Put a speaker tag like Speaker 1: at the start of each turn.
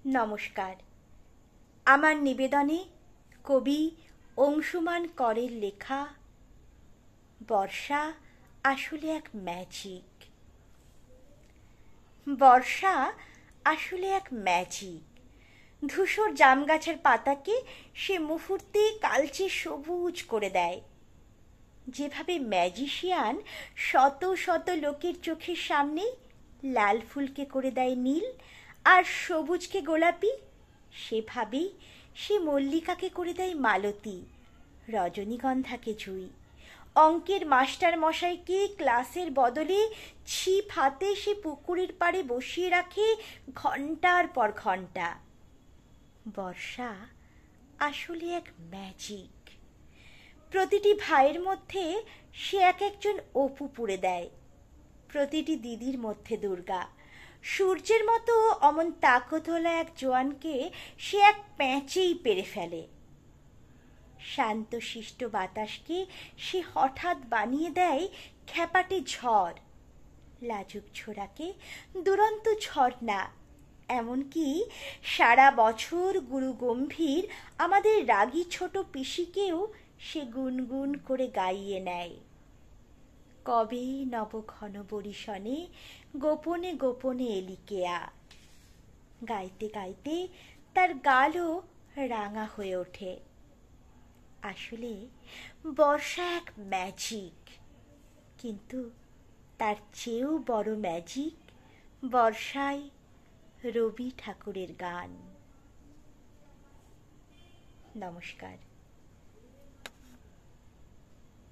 Speaker 1: নমস্কার। আমার নিবেদনে কবি অংশুমান করের লেখা বর্ষা আসলে এক ম্যাজিক। বর্ষা আসলে এক ম্যাজিক। ধূসর জাম গাছের পাতাকে সে মুহূর্তে কালচে সবুজ করে দেয়। যেভাবে ম্যাজিশিয়ান শত শত লোকের চোখের সামনে লাল ফুলকে করে দেয় নীল আর সবুজকে গোলাপি, সেভাবেই সে মল্লিকাকে করে দেয় মালতী, রজনীগন্ধাকে জুঁই। অঙ্কের মাস্টার মশাইকে ক্লাসের বদলে ছিপ হাতে সে পুকুরের পাড়ে বসিয়ে রাখে ঘন্টার পর ঘন্টা। বর্ষা আসলে এক ম্যাজিক। প্রতিটি ভাইয়ের মধ্যে সে এক একজন অপু পুড়ে দেয়, প্রতিটি দিদির মধ্যে দুর্গা। সূর্যের মতো অমন তাকতলা এক জোয়ানকে সে এক প্যাঁচেই পেরে ফেলে। শান্তশিষ্ট বাতাসকে সে হঠাৎ বানিয়ে দেয় খ্যাপাটে ঝড়, লাজুক ছোড়াকে দুরন্ত ঝর্ণা। এমনকি সারা বছর গুরু গম্ভীর আমাদের রাগী ছোট পিসিকেও সে গুনগুন করে গাইয়ে নেয়। কবে নবঘন বরিশনে গোপনে গোপনে এলিকেয়া, গাইতে গাইতে তার গালও রাঙা হয়ে ওঠে। আসলে বর্ষা এক ম্যাজিক, কিন্তু তার চেয়েও বড় ম্যাজিক বর্ষায় রবি ঠাকুরের গান। নমস্কার।